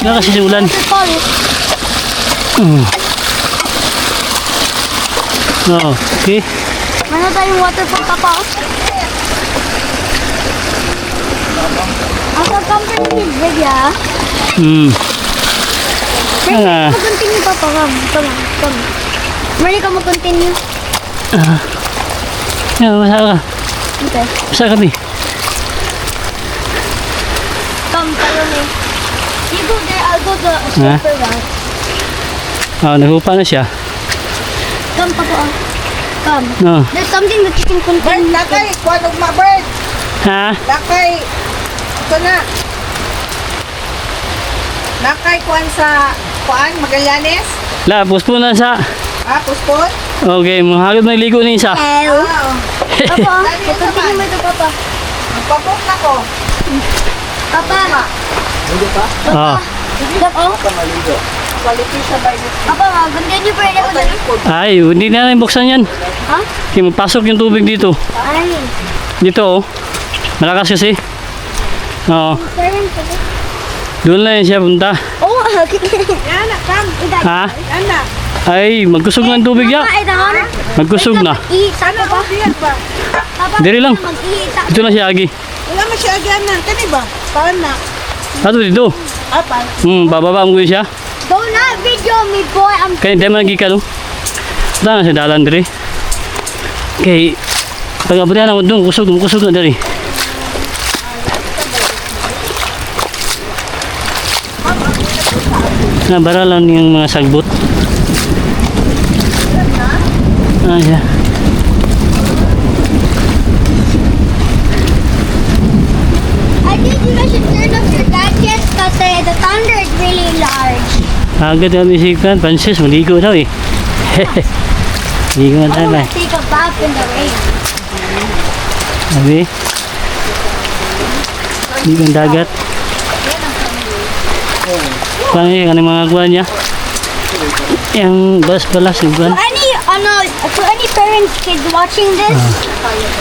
Wala kasi simulan. Oh, okay. Meron tayong waterfall pa pa. Ang company is big, yeah. Ready Ah. ka mag-continue pa pa. Come. Ready ka mag-continue? Masa ka. Okay. Masa kami. Come, follow me. You go there, I'll go the Ah. super route. Oh, naghupa na siya. Come, papa. Come. No. There's something that you can Bird, continue. lakay, kuha ugma bird. Ha? Lakay. Ito na. Lakay kuan sa kuan Magallanes. La, puspo na sa. Puspon. Okay, mahagod na ligo ni isa. Hello. Oo. Papa, continue mo ito, papa. Magpapok na ko. Papa. Oh. Papa. Quality siya by this. Papa, continue pa rin ako dali. Ay, hindi na rin buksan yan. Ha? Kaya magpasok yung tubig dito. Ay. Dito oh. Malakas kasi. Oo. Parang papa. Doon lang siya punta. Oh, okay. Yan na, kam. Ha? Yan na. Ay, magkusog ng tubig ya. Mama, ito. Magkusog na. Mag-iita ka ba? Diyan ba? Papa, Diri lang. mag-iita. Dito na siya agi. Wala man siya agyan na. Kani ba? Paan na? Ato dito. Paan? Bababa mo siya. Do not video me, boy. I'm Kaya hindi man ka no. Wala na siya dalan diri. Kay pag-abot na mo doon, kusog na diri. Nabara lang yung mga sagbot. Siya. I think you guys should turn off your gadgets because the thunder is really large. Agad kami sikan, Francis, maligo daw eh. Maligo na I tayo. want to take a bath in the rain. Sabi. Maligo ang dagat. Paano yung mga kuha niya? Yung balas yung kuha. To any parents, kids watching this,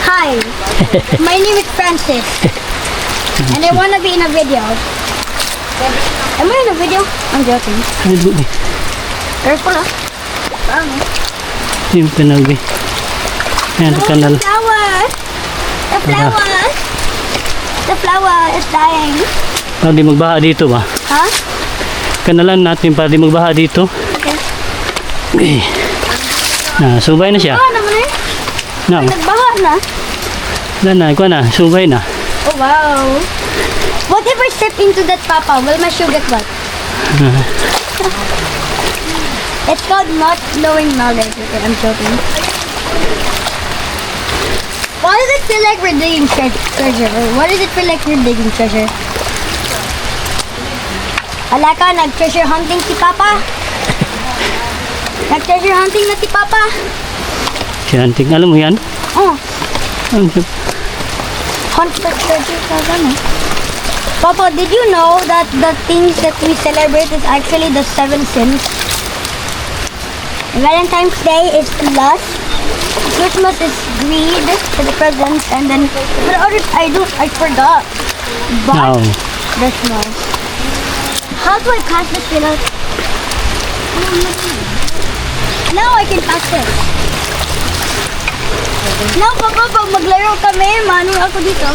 hi. My name is Francis, and I want to be in a video. Am I in a video? I'm joking. Ay, buti. Careful, ah. Yung kanal eh. Yan, Oh, kanal. the flower. The flower. The flower is dying. Para di magbaha dito ba? Huh? Kanalan natin para di magbaha dito. Okay. Okay. Subay na siya. Oh, naman eh. Nagbaha na. Kuha na, subay na. Oh, wow. What if I step into that, Papa? Will my shoe get wet? It's called not knowing knowledge. Okay, I'm joking. Why does it feel like we're digging treasure? Or why does it feel like we're digging treasure? Alaka, nag-treasure hunting si Papa. Nag-treasure hunting na si Papa. Siyanting, alam mo yan? Oh, Ang hunt for treasure ka gano'n. Papa, did you know that the things that we celebrate is actually the 7 sins? Valentine's Day is lust. Christmas is greed for the presents, and then for the others, I forgot. But No. the snow. How do I pass this without? Now I can pass this. Now, Papa, pag maglaro kami, manong ako dito.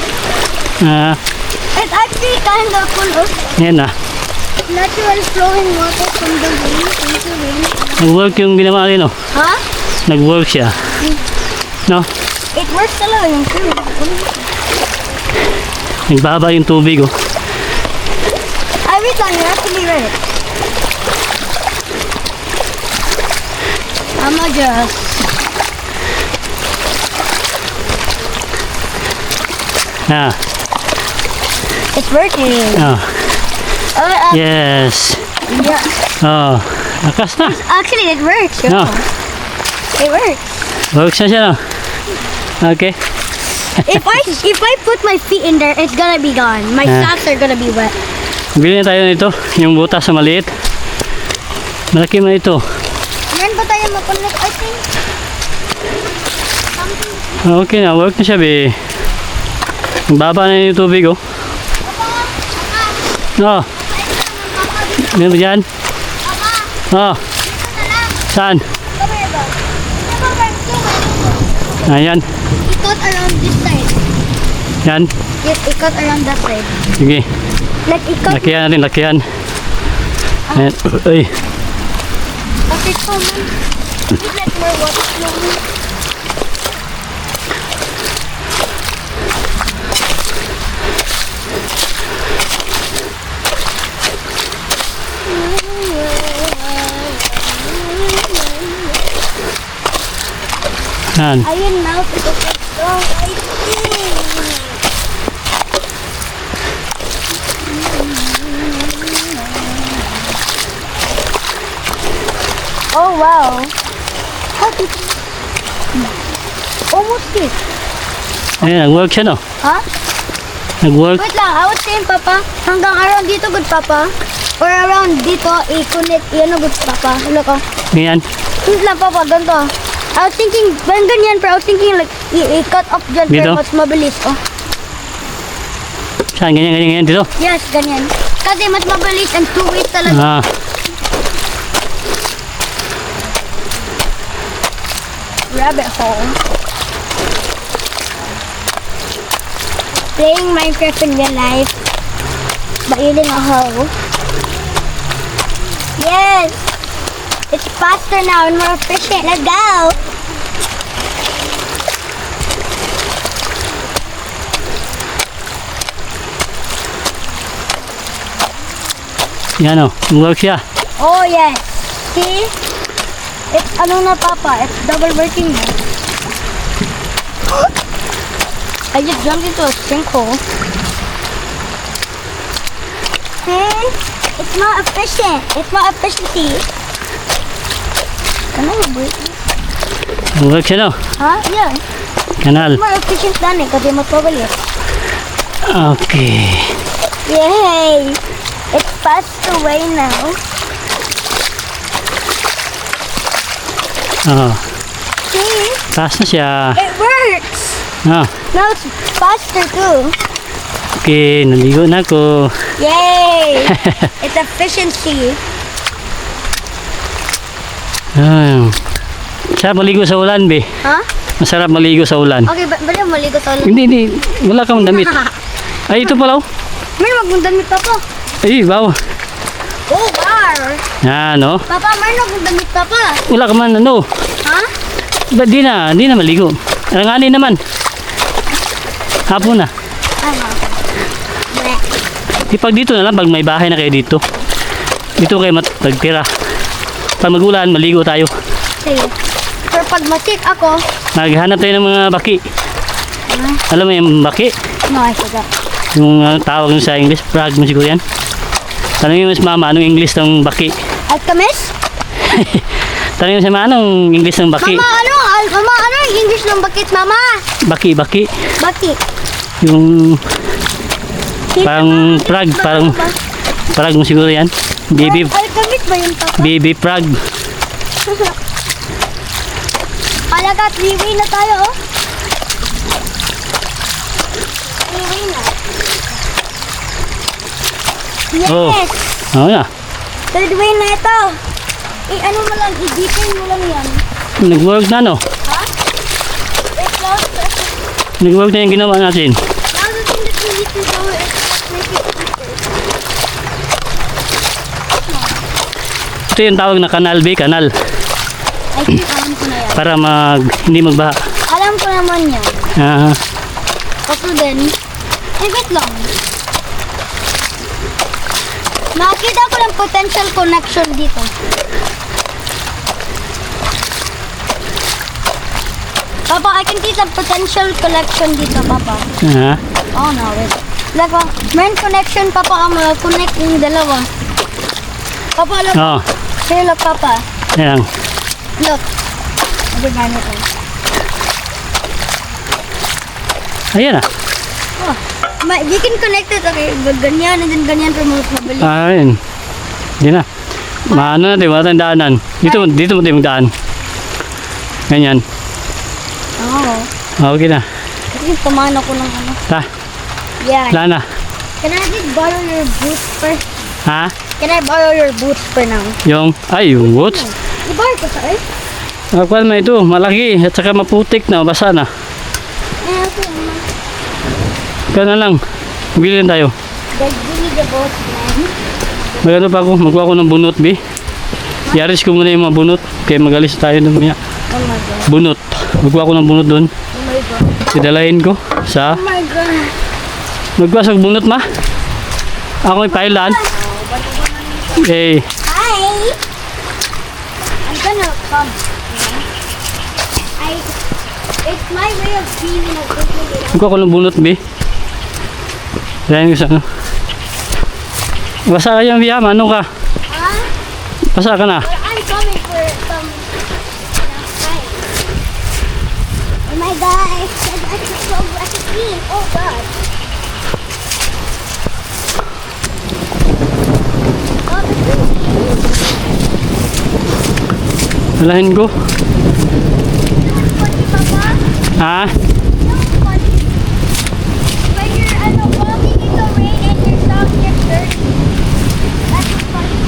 It's actually kind of full of Yan na. natural flowing water from the rain into rain. Nag-work yung ginawa rin, oh. Huh? Nag-work siya. No? It works talaga yung swimming. Nagbaba yung tubig, oh. Every time you have to be ready. I'm a just. It's working. Yes. Yeah. Oh, lakas na. Actually, it works. No. It works. Works na siya, no? Okay. If I put my feet in there, it's gonna be gone. My socks are gonna be wet. Bili na tayo nito. Yung butas na maliit. Malaki man ito. Meron ba tayo mapunod? I think. Okay na, work na siya, be. Baba na yung tubig, oh. Oh. Meron ba dyan? Papa, Oh, dito na lang. saan? Come here, bro. Never mind, too. Ayan. Ikot around this side. Yan. Yes, ikot around that side. Sige. Like, ikot. Lakihan natin, lakihan. Ayan. Uy. Okay, come on. Just let more water slowly. Yan. Ayun na, ito pa strong. I think. Oh, wow. How did you... Almost it. Ayan, nag-work siya, no? Huh? Nag-work. Wait lang, I was saying, Papa, hanggang around dito, good, Papa. Or around dito, i-connect, yan, good, Papa. Look, oh. Ganyan. Wait lang, Papa, ganito. I was thinking, ban ganyan, pero I was thinking, like, i-cut off dyan, Dito? pero mas mabilis, oh. Saan? Ganyan, ganyan, ganyan. Dito? Yes, ganyan. Kasi mas mabilis and 2 ways talaga. Ah. Rabbit hole. Playing Minecraft in real life, but using a hoe. Yes! It's faster now and more efficient. Let's go! Yan, oh. Nag-work siya. Oh yes! See? It's ano na, Papa? It's double working now. I just jumped into a sinkhole. See? It's not efficient. It's not efficiency. Can I break it? Nag-work siya, no? Huh? Yeah. Kanal. More efficient than it kasi mas mabilis. Okay. Yay! It's passed away now. Oh. See? Taas na siya. It works! Ah. Now it's faster too. Okay, naligo na ako. Yay! It's efficiency. Ah. Sarap maligo sa ulan, be. Huh? Masarap maligo sa ulan. Okay, bali mo maligo sa ulan. Hindi. Wala kang damit. Ay, ito pala, oh. May magmundamit pa po. Ay, wow. Oh, wow! Yan, oh. Papa, may magmundamit pa pa. Wala ka man, ano. Ha? Ba't di na maligo. Alanganin naman. Hapon na. Ano? Bleh. Di pag dito na lang, pag may bahay na kayo dito. Dito kayo magtira. Pag magulan, maligo tayo. Sige. Pero pag masik ako, Maghanap tayo ng mga baki. Alam mo yung baki? no, I forgot. Yung tawag nyo sa English, frog mo siguro yan. Tanongin mo sa mama, anong English ng baki? Alchemist? Tanongin mo sa mama, anong English ng baki? Mama, ano yung English ng bakit, Mama? Baki. Bakit? Yung parang frog, frog mo siguro yan. Alchemist ba yun, Papa? Baby frog. Alaga, 3-way na tayo, oh. 3-way na. Yes! Oh. Oo na. Third way na ito. Ano mo lang, i-deepen mo lang yan. Nag-work na, no? Ha? Wait, now Nag-work na yung ginawa natin. the thing that we need to do is make it deeper. Ito yung tawag na kanal, be, kanal. I think alam ko na yan. Para hindi magbaha. Alam ko naman yan. Ah, Kaso din, wait lang. Nakita ko ng potential connection dito. Papa, I can see the potential connection dito, Papa. Oh no, wait. Like, main connection, Papa, ang connect yung dalawa. Papa, look. oh, Here, look, Papa. yan. Look. Sabi ba nito? Ayan ah. Oh. You can connect it, okay? Ganyan, and then ganyan, promote mabilis. Ayun. Hindi na. Maano natin, wala tayong daanan. Dito mo tayo magdaan. Ganyan. Oh. Okay na. Kasi pamana ko ng ano. Ta, Yeah. wala na. Can I just borrow your boots first? Ha? Can I borrow your boots for now? Yung boots. You borrowed ko sir? Kuan mo ito, malaki at saka maputik na, basa na. Okay. Kaya na lang, bili lang tayo. Dad, give me the boots, man. Magano pa ako, magkuha ako ng bunot, bi. Yaris ko muna yung mga bunot, kaya magalis tayo ng mga Oh my god. bunot. Magkuha ako ng bunot doon. Oh my god. Idalahin ko sa Oh my god. magkuha sa bunot ma. Ako yung pailan. Eh, Hi. I'm gonna come. It's my way of feeling a good little. magkuha ko ng bunot, bi. Idalahin ko sa ano. Basa ka yan, Bia. Ano ka? Huh? Basa ka na. But I'm coming for some time. Oh my gosh, that's so clean. Oh god. Oh, Dalahin ko. funny, Papa. Ha? Funny. When you're walking in the rain and your socks get dirty. That's funny.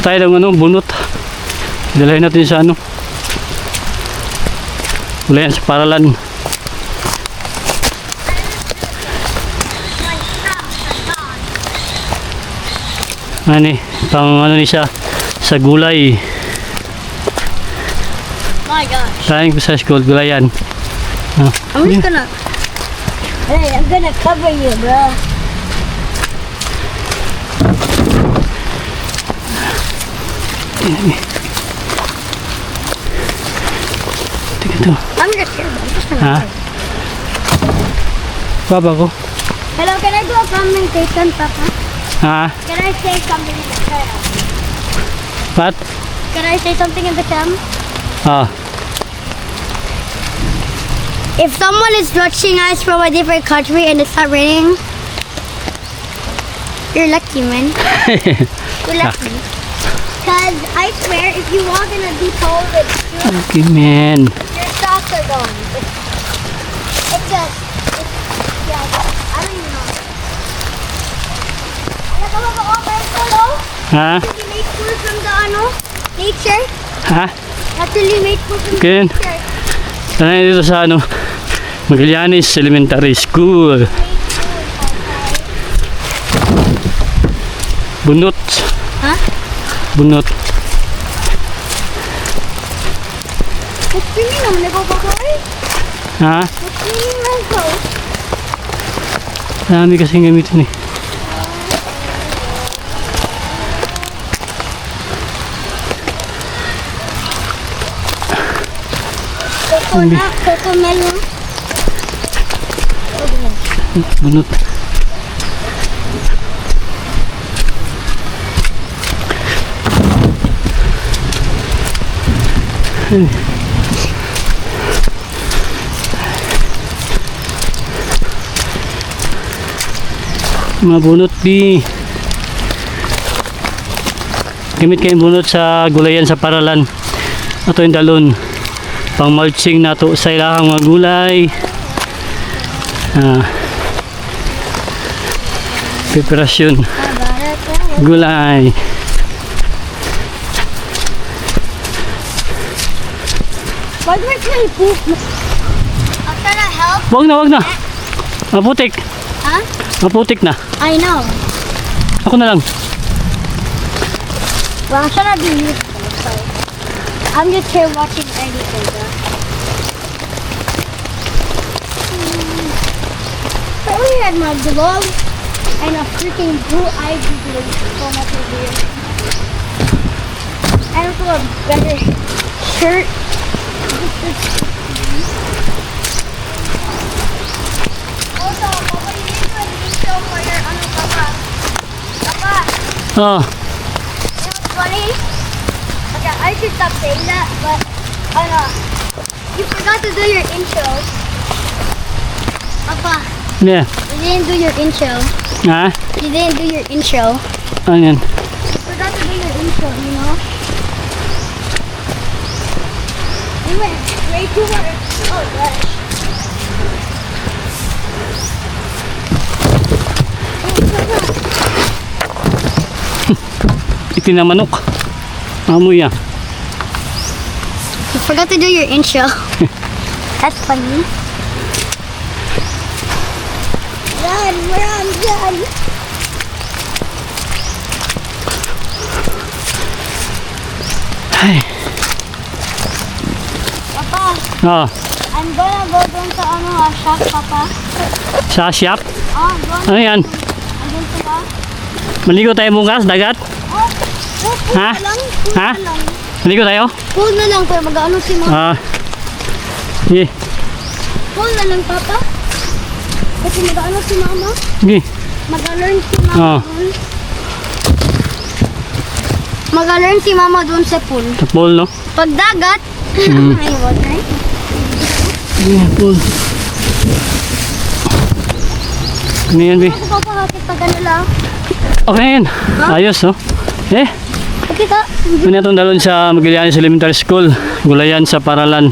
Tayo ng ano, bunot. Dalahin natin sa ano. Wala yan sa paralan. Ano pang ano ni siya sa gulay. My gosh. Trying ko sa school, gulayan. I'm just gonna. Hey, I'm gonna cover you, bro. Tingnan to. I'm just here, bro. I'm just gonna. Ha? Baba ko. Hello, can I do a commentation, Papa? Ha? Can I say something in the cam? What? Can I say something in the cam? Ah. If someone is watching us from a different country and it's not raining, you're lucky, man. You're lucky. Because I swear, if you walk in a deep hole with shoes, Okay, man. your socks are gone. Yeah, I don't even know. Alam mo ba ako kayo solo? Ha? Actually made food from the nature. Ha? Actually made food from Ken? the nature. Tanay dito sa ano, Magallanes Elementary School. Bunot. Ha? Bunot. What's cleaning naman ako ba ko eh? Ha? What's cleaning naman ko? Dami kasing gamitin eh. Coconut, cocomelon. Bunot. Mga bunot di. Gamit kayong bunot sa gulayan sa paralan. Ito yung dalon. Pang mulching na to sa ilahang mga gulay. Preparasyon. Gulay. Why do I try to poop? I'm trying to help. Wag na. Maputik. Huh? Maputik na. I know. Ako na lang. Well, I'm trying to be useful, so I'm just here watching anything, bro. I only had my gloves and a freaking blue-eyed blue so much of here. And also a better shirt. Also, Papa, you need to do a video for your Papa. Papa. Oh, You know what's funny? Okay, I should stop saying that, but you forgot to do your intro. Papa, yeah. you didn't do your intro. Ha? You didn't do your intro. Ano yan? You forgot to do your intro, you know? You went way too much. Oh, gosh. Itin na manok. Amoy yan. You forgot to do your intro. That's funny. Run, run, run. Ay. Papa, Oh, I'm gonna go dun sa shop, Papa. sa shop. Oh, go. Ano yan? Andun sila. Maligo tayo bukas, dagat? Oh, pool Ha? na lang. Pool Ha? na lang. Maligo tayo? Pool na lang, pero mag-ano si Mama. Ah. Sige. Pool na lang, Papa. Kasi mag-ano si Mama. Sige. Mag-learn si Mama Oh. dun. Mag-learn si Mama dun sa pool. Sa pool, no? Pag dagat, Mm. ay, water. Sige, pool. Ano yan, Bi? Ako papakakit pag ano lang. Okay yan. Ayos, no? Eh, Kita. ano itong dalon sa Magallanes Elementary School. Gulayan sa Paralan.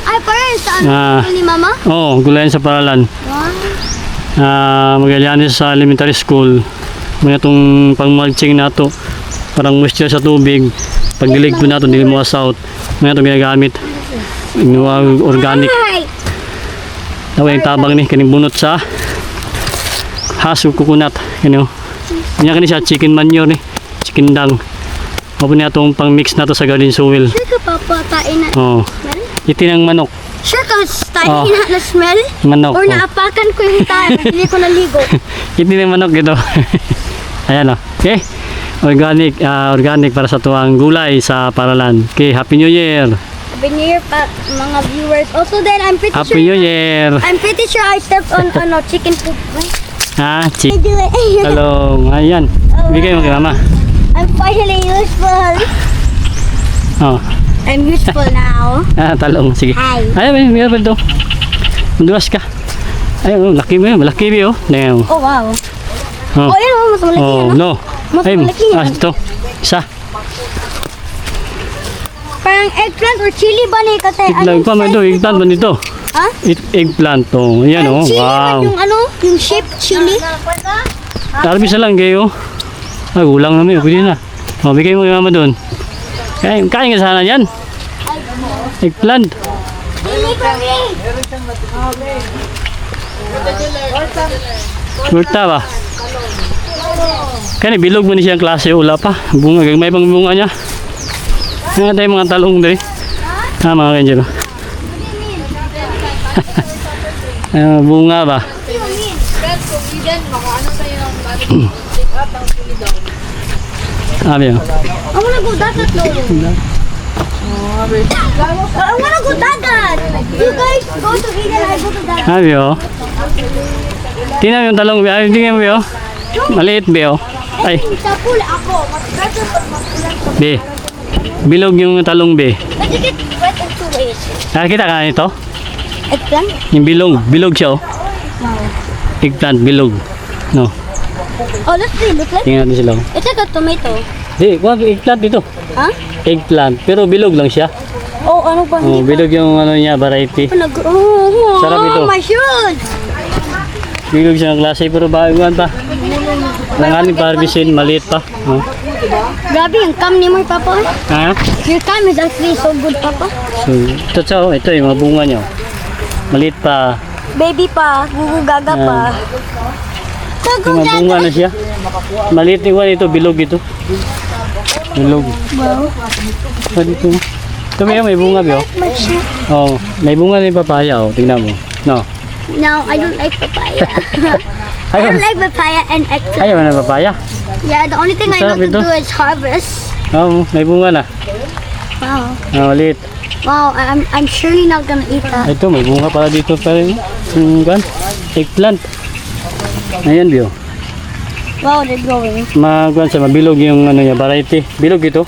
Ay, parang sa ano Ah. ni Mama? Oo, gulayan sa Paralan. Wow. Magallanes sa Elementary School. Mga itong pang-mulching na to. Parang moisture sa tubig. Pagdilig po na ito, dili mo out. Mga itong ginagamit. Inuwag organic. Ay! Tawa yung tabang ni, kaning bunot sa haso kukunat. Kanya kani siya, chicken manure ni. Chicken dung. Opo niya itong pang-mix na to sa garden soil. Sure ka, Papa, tain na Oo. smell? Itinang manok. Sure ka, tain Oh. na smell? Manok. Or Oh. naapakan ko yung tayo, hindi ko naligo. Itinang manok ito. Ayan o. Okay. Organic para sa tuwang gulay sa Paralan. Okay, Happy New Year. Happy New Year, mga viewers. Also then, I'm pretty Happy sure New Year. I'm pretty sure I stepped on chicken poop. Ha, I do it. talong. Ayan. Bigay mo kay mama. I'm finally useful. Oh. I'm useful now. Talong. Sige. Hi. Ayan, may ito. Madulas ka. Ayun, laki mo yun. Malaki mo yun. Damn. Oh, wow. Oh. Oh, yan, mas malaki Oh, yan. no. Mas malaki yan. Ito. Isa. Parang eggplant or chili ba na kasi? Eggplant pa mo ito. Eggplant ba nito? Ha? Eggplant to. Ayan Parang oh. chili man Wow. yung yung shape chili. Tarbis na lang kayo. Ay, ulang naman yun. Pwede na. Oh, bigay mo kay mama doon. Kain ka sana yan. Eggplant. Chili for me. Gurta ba? Kaya bilog mo ni siyang klase. Ula pa. Bunga. May pang bunga niya. Nga tayo mga talong dali. Ha, mga kanjero. Bunga ba? Sabi mo. I wanna go dagat, Lolo. I wanna go dagat. You guys go to Eden, I go to dagat. Sabi mo. Tingnan mo yung talong. Ay, tingnan mo yun. Maliit ba yun? Ay, Sa pool ako. Mas better pag makulang sa be. Bilog yung talong be. But you get wet in 2 ways. Nakakita ka na nito? Eggplant? Yung bilog. Bilog siya oh. Wow. Eggplant, bilog. No. Oh, let's see. Look like Tingnan natin sila. oh. it's like a tomato. Di, wag eggplant dito. Huh? Eggplant, pero bilog lang siya. Oh, ano ba? Oh, bilog yung ano niya, variety. Sarap ito. My shoes! Bilog siya ng klase, pero baguhan pa. Langanin pa, harbisin, maliit pa. Oh. Grabe yung cam ni mo, Papa. Ha? Your cam is actually so good, Papa. So, ito siya, oh. Ito yung mga bunga niya. oh. Maliit pa. Baby pa, gugugaga pa. Yung mga bunga na siya. Maliit yung ito, bilog ito. Bilog. Wow. Oh, dito. Ito may bunga, Bio. My shoe. Oh, may bunga na yung papaya, oh. Tingnan mo. No. No, I don't like papaya. I Ayaw, don't like papaya and eggplant. ayaw na papaya. Yeah, the only thing I know Sarap to ito. do is harvest. Oh, may bunga na. Wow. Oh, maliit. Wow, I'm surely not gonna eat that. Ito, may bunga pala dito pa rin. Yung gan, eggplant. Ayan, Bio. Wow, they're growing. Magwan siya, mabilog yung ano niya, variety. Bilog ito.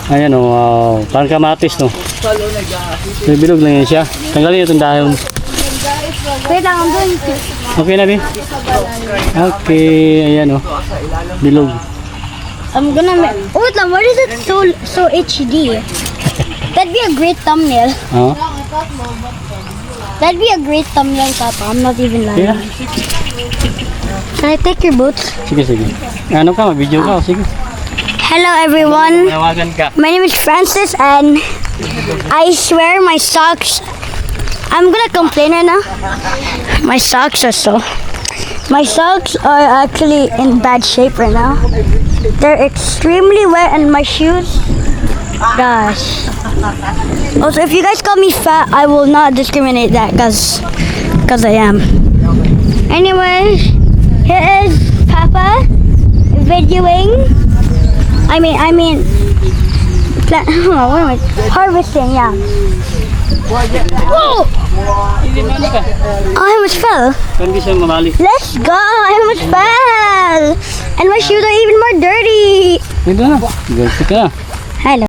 Ayan, oh, wow. Parang kamatis, no? May bilog lang yan siya. Tanggalin itong dahon. Wait lang, I'm doing it. Okay na, Bi? Okay, ayan, oh. Bilog. I'm gonna make. Oh, wait lang, why is it so HD? That'd be a great thumbnail. Oh. That'd be a great thumbnail, Papa. I'm not even lying. Yeah. Can I take your boots? Sige, sige. Ano ka, mag-video ka. Sige. Hello, everyone. Manawagan ka. My name is Francis, and I swear my socks. I'm gonna complain right now. My socks are actually in bad shape right now. They're extremely wet, and my shoes. Gosh. Also, if you guys call me fat, I will not discriminate that, cause I am. Anyway, here is Papa videoing. I mean, what am I? Harvesting, yeah. Whoa! I almost fell. Hindi siya mamali. Let's go! I almost fell! And my shoes are even more dirty! Dito na. Ganti ka.